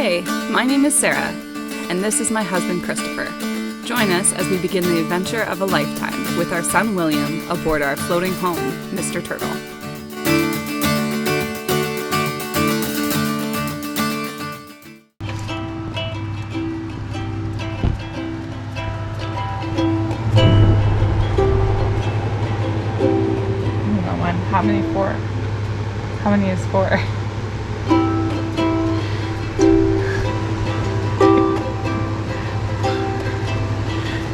Hey, my name is Sarah, and this is my husband Christopher. Join us as we begin the adventure of a lifetime with our son William aboard our floating home, Mr. Turtle. How many four? How many is four?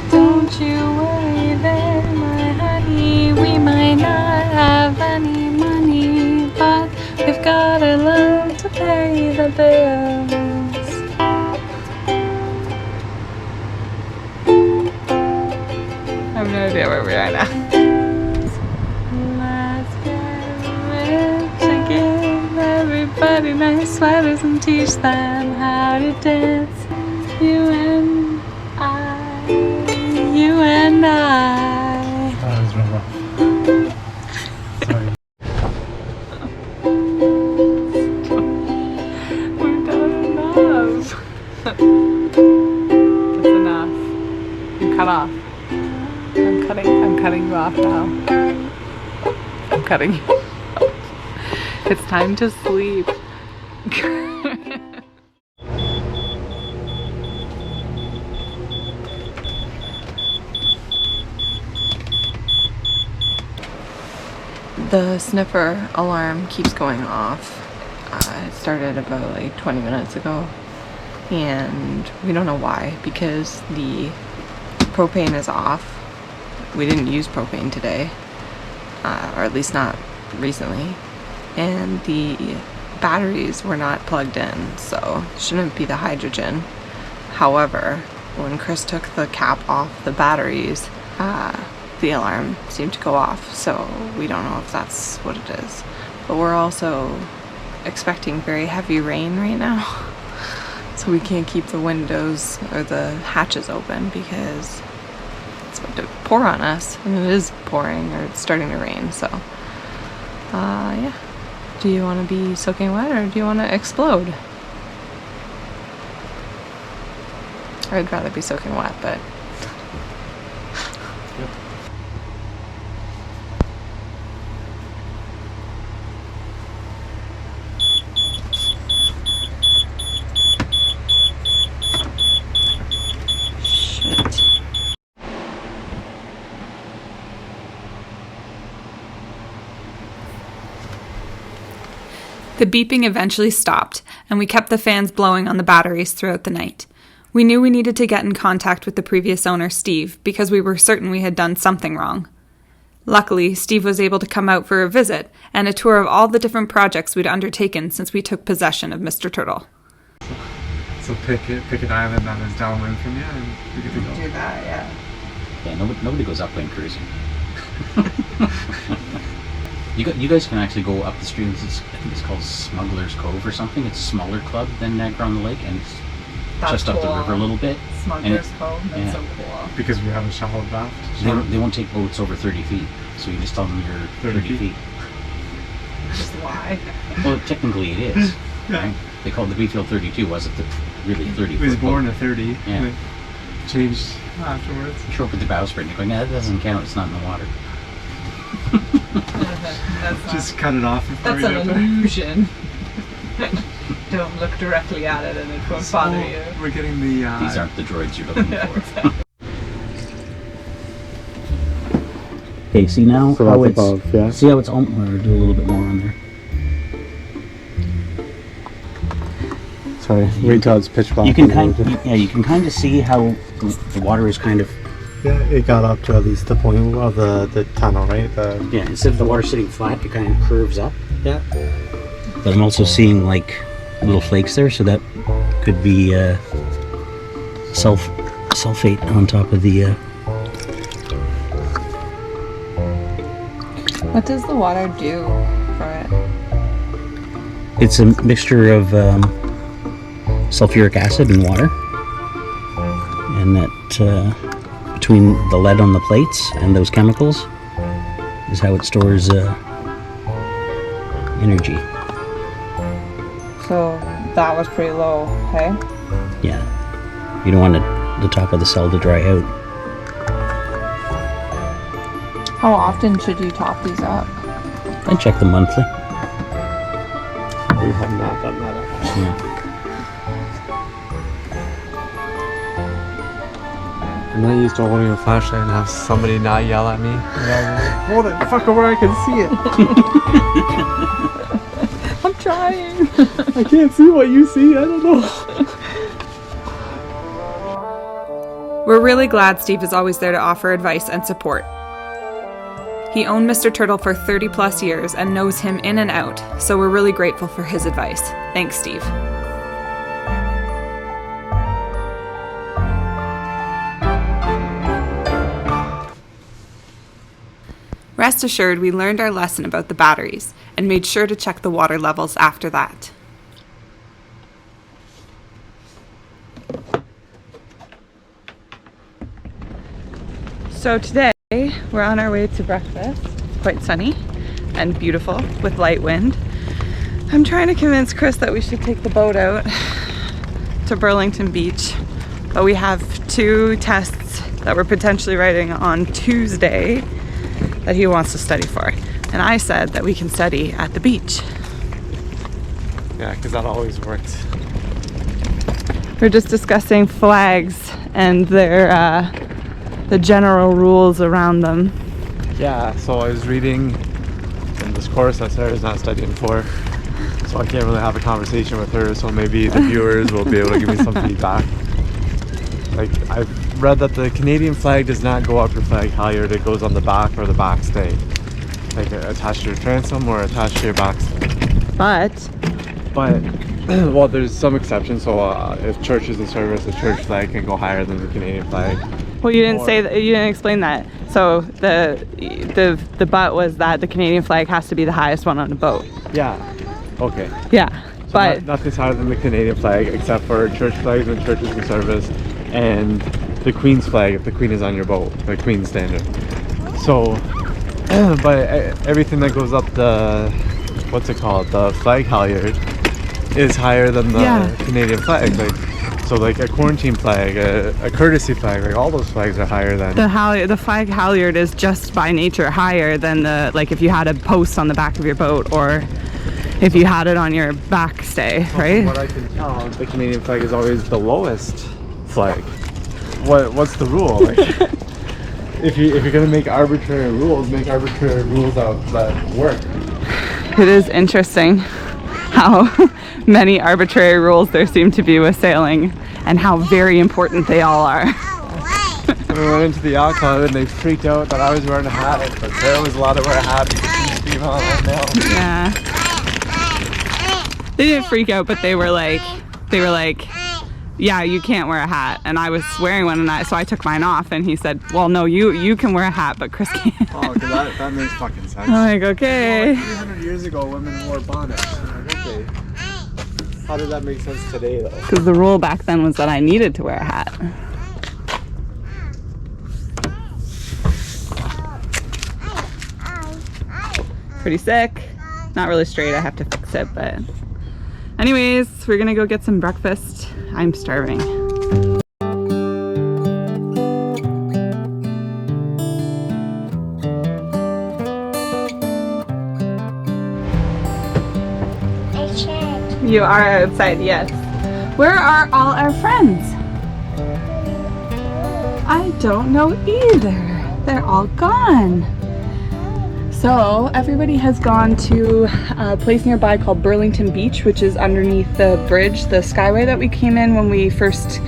Don't you worry there, my honey. We might not have any money, but we've got a love to pay the bills. I have no idea where we are now. Everybody nice sweaters and teach them how to dance. You and I, you and I. That was real rough. Sorry. We've done enough. That's enough. You cut off. I'm cutting you off now. I'm cutting you. It's time to sleep. The sniffer alarm keeps going off. It started about like 20 minutes ago, and we don't know why, because the propane is off. We didn't use propane today, or at least not recently. And the batteries were not plugged in, so it shouldn't be the hydrogen. However, when Chris took the cap off the batteries, the alarm seemed to go off, so we don't know if that's what it is. But we're also expecting very heavy rain right now, so we can't keep the windows or the hatches open because it's about to pour on us, and it is pouring, or it's starting to rain, so yeah. Do you want to be soaking wet, or do you want to explode? I'd rather be soaking wet, but... Yep. Shit. The beeping eventually stopped, and we kept the fans blowing on the batteries throughout the night. We knew we needed to get in contact with the previous owner, Steve, because we were certain we had done something wrong. Luckily, Steve was able to come out for a visit and a tour of all the different projects we'd undertaken since we took possession of Mr. Turtle. So pick an island that is downwind from you, and we get to go. Do that, yeah. Yeah, nobody goes upwind cruising. You guys can actually go up the stream. I think it's called Smuggler's Cove or something. It's a smaller club than Niagara-on-the-Lake, and it's just up the river a little bit. Smuggler's Cove, that's so cool. Because we have a shallow draft. They won't take boats over 30 feet, so you just tell them you're 30 feet. Just why? Well, technically it is. Yeah. Right? They called the Beefield 32, was it really 30? He was born at 30, Yeah. and it changed afterwards. You show up with the bowsprit and you're going, nah, that doesn't count, it's not in the water. That's Just cut it off before that's we an get there. illusion. Don't look directly at it and it won't bother you. We're getting the... These aren't the droids you're looking for. Okay, see now So how that's it's above, yeah. see how it's or do a little bit more on there. Sorry, wait till it's pitch black. You can kind of see how the water is kind of it got up to at least the point of the tunnel, right? instead of the water sitting flat, it kind of curves up. Yeah. But I'm also seeing like little flakes there, so that could be sulfate on top of the. What does the water do for it? It's a mixture of sulfuric acid and water, and that between the lead on the plates and those chemicals is how it stores energy. So That was pretty low, okay? Yeah. You don't want the top of the cell to dry out. How often should you top these up? I check them monthly. We have not done that. Yeah. I'm not used to holding a flashlight and have somebody not yell at me. Hold it, fuck where I can see it. I'm trying. I can't see what you see, I don't know. We're really glad Steve is always there to offer advice and support. He owned Mr. Turtle for 30 plus years and knows him in and out, so we're really grateful for his advice. Thanks, Steve. Rest assured, we learned our lesson about the batteries and made sure to check the water levels after that. So today, we're on our way to breakfast. It's quite sunny and beautiful with light wind. I'm trying to convince Chris that we should take the boat out to Burlington Beach, but we have 2 tests that we're potentially writing on Tuesday that he wants to study for. And I said that we can study at the beach. Yeah, because that always works. We're just discussing flags and their the general rules around them. Yeah, so I was reading in this course that Sarah's not studying for, so I can't really have a conversation with her, so maybe the viewers will be able to give me some feedback. Like, I've read that the Canadian flag does not go up your flag halyard, it goes on the back or the backstay. Like attached to your transom or attached to your backstay. But well, there's some exceptions, so if church is in service, the church flag can go higher than the Canadian flag. well, you didn't say that. You didn't explain that. So the but was that the Canadian flag has to be the highest one on the boat. Yeah. Okay. Yeah, So but nothing's higher than the Canadian flag except for church flags when church is in service, and the Queen's flag if the Queen is on your boat, the Queen's standard. So, but everything that goes up the, what's it called, the flag halyard is higher than the Canadian flag. Like, so like a quarantine flag, a courtesy flag, like all those flags are higher than the flag halyard is just by nature higher than the, like if you had a post on the back of your boat or if you had it on your backstay, right? From what I can tell, the Canadian flag is always the lowest flag. What's the rule? Like, if you're gonna make arbitrary rules out that work. It is interesting how many arbitrary rules there seem to be with sailing and how very important they all are. We went into the yacht club and they freaked out that I was wearing a hat, but Sarah was allowed to wear a hat because she's female right now. Yeah. They didn't freak out, but they were like, yeah, you can't wear a hat. And I was wearing one, and so I took mine off, and he said, well, no, you can wear a hat, but Chris can't. Oh, because that makes fucking sense. I'm like, okay. Well, 300 years ago, women wore bonnets. I'm like, okay. How did that make sense today, though? Because the rule back then was that I needed to wear a hat. Pretty sick. Not really straight, I have to fix it, but anyways, we're gonna go get some breakfast. I'm starving. You are outside, yes. Where are all our friends? I don't know either. They're all gone. So everybody has gone to a place nearby called Burlington Beach, which is underneath the bridge, the skyway that we came in when we first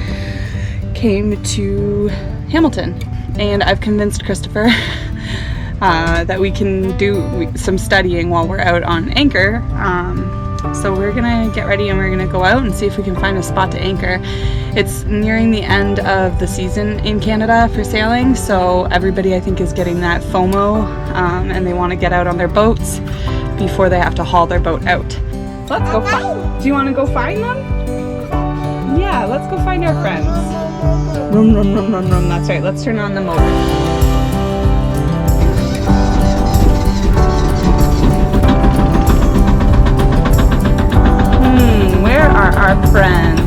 came to Hamilton. And I've convinced Christopher that we can do some studying while we're out on anchor. So we're gonna get ready and we're gonna go out and see if we can find a spot to anchor. It's nearing the end of the season in Canada for sailing, so everybody I think is getting that FOMO and they want to get out on their boats before they have to haul their boat out. Let's go find. Do you want to go find them? Yeah, let's go find our friends. Rum, rum, rum, rum, rum. That's right. Let's turn on the motor. Where Where are our friends?